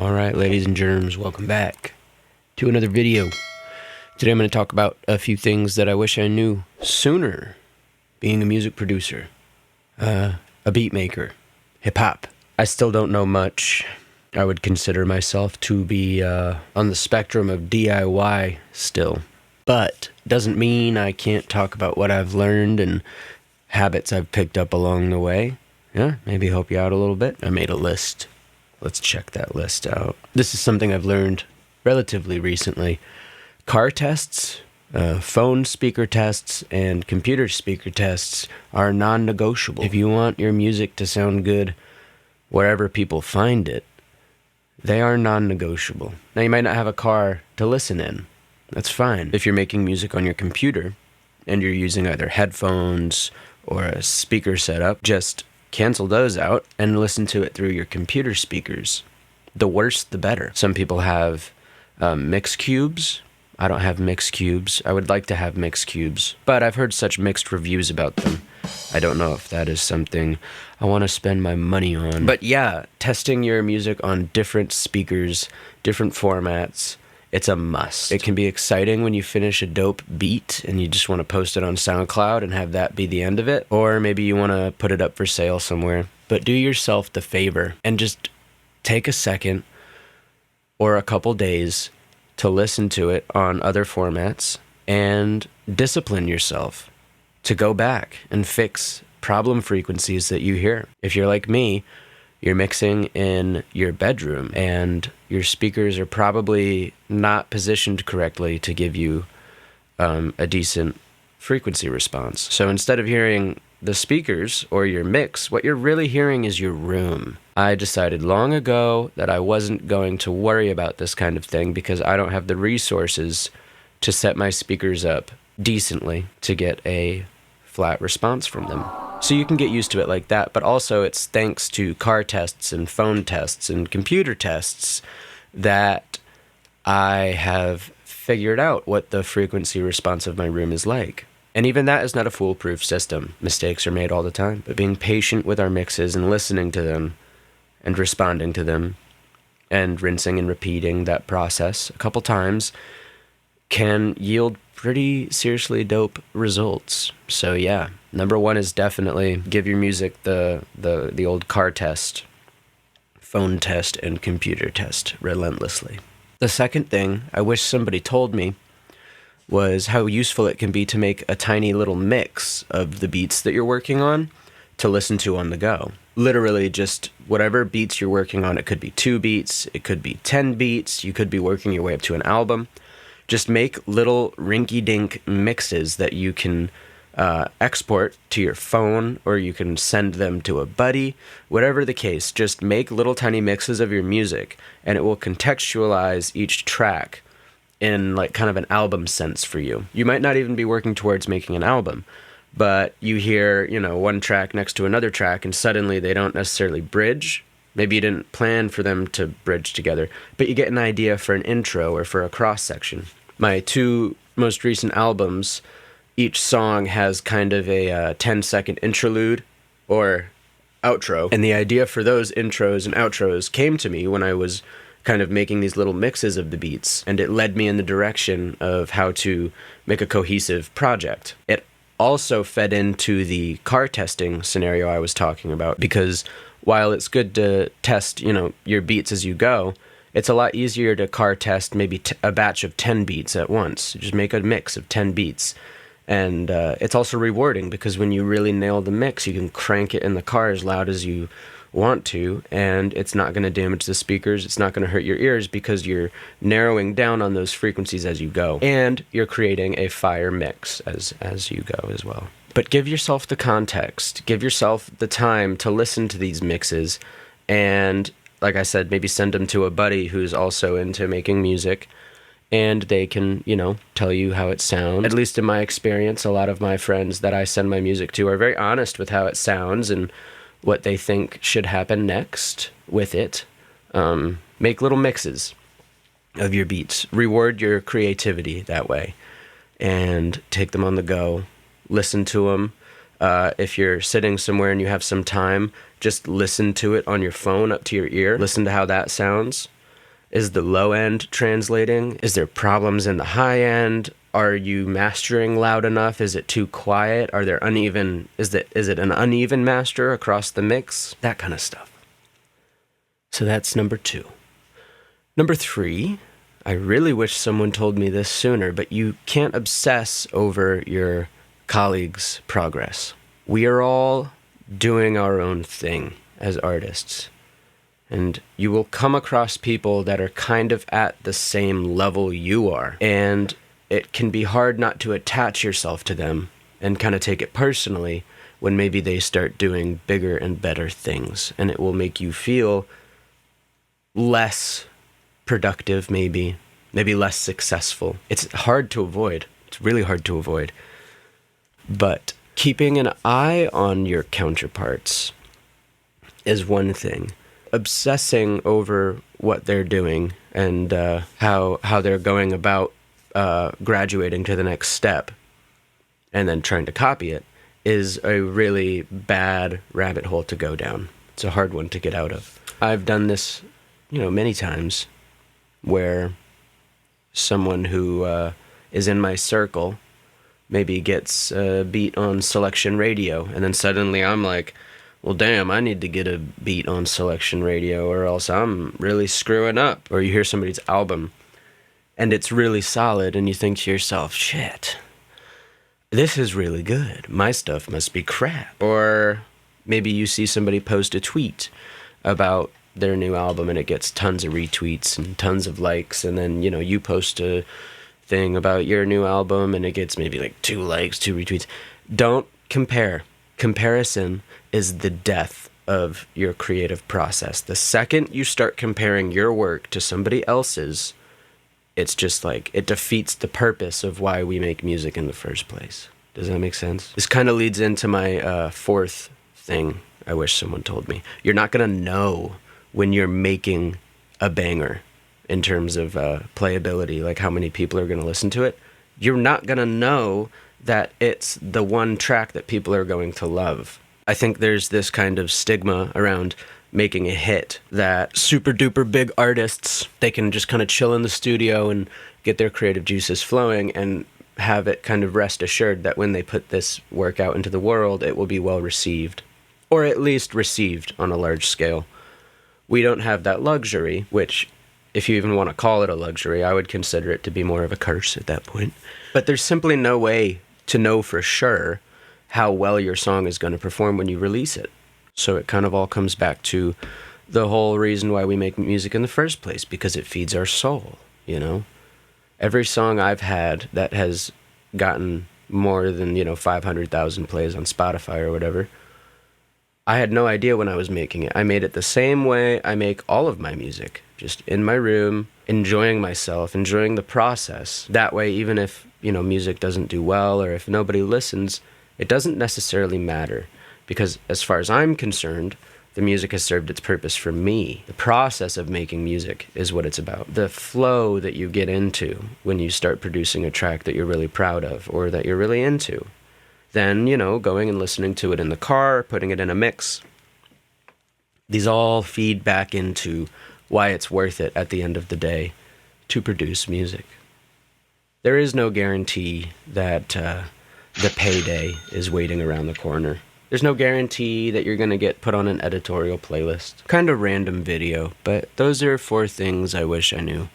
Alright, ladies and germs, welcome back to another video. Today I'm going to talk about a few things that I wish I knew sooner. Being a music producer, a beat maker, hip-hop. I still don't know much. I would consider myself to be on the spectrum of DIY still. But doesn't mean I can't talk about what I've learned and habits I've picked up along the way. Yeah, maybe help you out a little bit. I made a list. Let's check that list out. This is something I've learned relatively recently. Car tests, phone speaker tests, and computer speaker tests are non-negotiable. If you want your music to sound good wherever people find it, they are non-negotiable. Now, you might not have a car to listen in. That's fine. If you're making music on your computer and you're using either headphones or a speaker setup, just cancel those out and listen to it through your computer speakers. The worse, the better. Some people have mix cubes. I don't have mix cubes. I would like to have mix cubes, but I've heard such mixed reviews about them. I don't know if that is something I want to spend my money on. But yeah, testing your music on different speakers, different formats, it's a must. It can be exciting when you finish a dope beat and you just want to post it on SoundCloud and have that be the end of it. Or maybe you want to put it up for sale somewhere. But do yourself the favor and just take a second or a couple days to listen to it on other formats and discipline yourself to go back and fix problem frequencies that you hear. If you're like me, you're mixing in your bedroom and your speakers are probably not positioned correctly to give you a decent frequency response. So instead of hearing the speakers or your mix, what you're really hearing is your room. I decided long ago that I wasn't going to worry about this kind of thing because I don't have the resources to set my speakers up decently to get a flat response from them. So you can get used to it like that, but also it's thanks to car tests and phone tests and computer tests that I have figured out what the frequency response of my room is like. And even that is not a foolproof system. Mistakes are made all the time, but being patient with our mixes and listening to them and responding to them and rinsing and repeating that process a couple times can yield pretty seriously dope results. So yeah, number one is definitely give your music the old car test, phone test, and computer test relentlessly. The second thing I wish somebody told me was how useful it can be to make a tiny little mix of the beats that you're working on to listen to on the go. Literally just whatever beats you're working on. It could be 2 beats, it could be 10 beats, you could be working your way up to an album. Just make little rinky-dink mixes that you can export to your phone, or you can send them to a buddy. Whatever the case, just make little tiny mixes of your music, and it will contextualize each track in like kind of an album sense for you. You might not even be working towards making an album, but you hear, one track next to another track, and suddenly they don't necessarily bridge. Maybe you didn't plan for them to bridge together, but you get an idea for an intro or for a cross-section. My 2 most recent albums, each song has kind of a 10-second interlude or outro. And the idea for those intros and outros came to me when I was kind of making these little mixes of the beats, and it led me in the direction of how to make a cohesive project. It also fed into the car testing scenario I was talking about, because while it's good to test, your beats as you go, it's a lot easier to car test maybe a batch of 10 beats at once. Just make a mix of 10 beats. And it's also rewarding because when you really nail the mix, you can crank it in the car as loud as you want to, and it's not going to damage the speakers. It's not going to hurt your ears because you're narrowing down on those frequencies as you go. And you're creating a fire mix as you go as well. But give yourself the context. Give yourself the time to listen to these mixes. And like I said, maybe send them to a buddy who's also into making music. And they can, tell you how it sounds. At least in my experience, a lot of my friends that I send my music to are very honest with how it sounds and what they think should happen next with it. Make little mixes of your beats. Reward your creativity that way. And take them on the go. Listen to them. If you're sitting somewhere and you have some time, just listen to it on your phone up to your ear. Listen to how that sounds. Is the low end translating? Is there problems in the high end? Are you mastering loud enough? Is it too quiet? Are there uneven? Is it an uneven master across the mix? That kind of stuff. So that's number 2. Number 3, I really wish someone told me this sooner, but you can't obsess over your colleagues' progress. We are all doing our own thing as artists. And you will come across people that are kind of at the same level you are. And it can be hard not to attach yourself to them and kind of take it personally when maybe they start doing bigger and better things. And it will make you feel less productive, maybe less successful. It's hard to avoid. It's really hard to avoid. But keeping an eye on your counterparts is one thing. Obsessing over what they're doing and how they're going about graduating to the next step and then trying to copy it is a really bad rabbit hole to go down. It's a hard one to get out of. I've done this, many times where someone who is in my circle maybe gets a beat on Selection Radio, and then suddenly I'm like, well, damn, I need to get a beat on Selection Radio or else I'm really screwing up. Or you hear somebody's album and it's really solid and you think to yourself, shit, this is really good. My stuff must be crap. Or maybe you see somebody post a tweet about their new album and it gets tons of retweets and tons of likes, and then, you post a thing about your new album and it gets maybe like 2 likes, 2 retweets. Don't compare. Comparison is the death of your creative process. The second you start comparing your work to somebody else's, it's just like, it defeats the purpose of why we make music in the first place. Does that make sense? This kind of leads into my 4th thing I wish someone told me. You're not going to know when you're making a banger in terms of playability, like how many people are going to listen to it. You're not going to know that it's the one track that people are going to love. I think there's this kind of stigma around making a hit that super duper big artists, they can just kind of chill in the studio and get their creative juices flowing and have it kind of rest assured that when they put this work out into the world, it will be well received, or at least received on a large scale. We don't have that luxury, which, if you even want to call it a luxury, I would consider it to be more of a curse at that point. But there's simply no way to know for sure how well your song is going to perform when you release it. So it kind of all comes back to the whole reason why we make music in the first place, because it feeds our soul, Every song I've had that has gotten more than, 500,000 plays on Spotify or whatever, I had no idea when I was making it. I made it the same way I make all of my music, just in my room, enjoying myself, enjoying the process. That way, even if, music doesn't do well or if nobody listens, it doesn't necessarily matter. Because as far as I'm concerned, the music has served its purpose for me. The process of making music is what it's about. The flow that you get into when you start producing a track that you're really proud of or that you're really into. Then, going and listening to it in the car, putting it in a mix. These all feed back into why it's worth it at the end of the day to produce music. There is no guarantee that the payday is waiting around the corner. There's no guarantee that you're going to get put on an editorial playlist. Kind of random video, but those are 4 things I wish I knew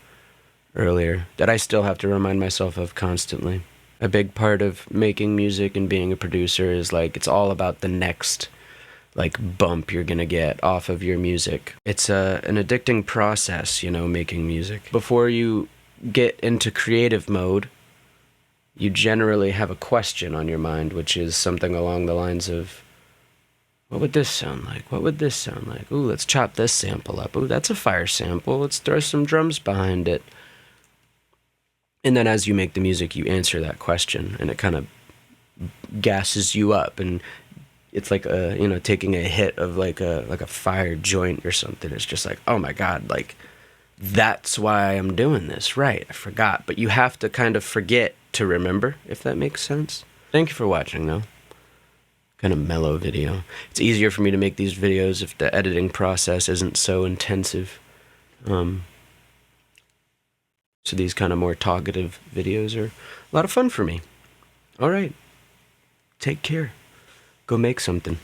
earlier that I still have to remind myself of constantly. A big part of making music and being a producer is it's all about the next bump you're going to get off of your music. It's an addicting process, making music. Before you get into creative mode, you generally have a question on your mind, which is something along the lines of, what would this sound like? What would this sound like? Ooh, let's chop this sample up. Ooh, that's a fire sample. Let's throw some drums behind it. And then as you make the music, you answer that question, and it kind of gasses you up, and it's like taking a hit of like a fire joint or something. It's just like, oh my God, that's why I'm doing this. Right, I forgot. But you have to kind of forget to remember, if that makes sense. Thank you for watching, though. Kind of mellow video. It's easier for me to make these videos if the editing process isn't so intensive. So these kind of more talkative videos are a lot of fun for me. All right. Take care. Go make something.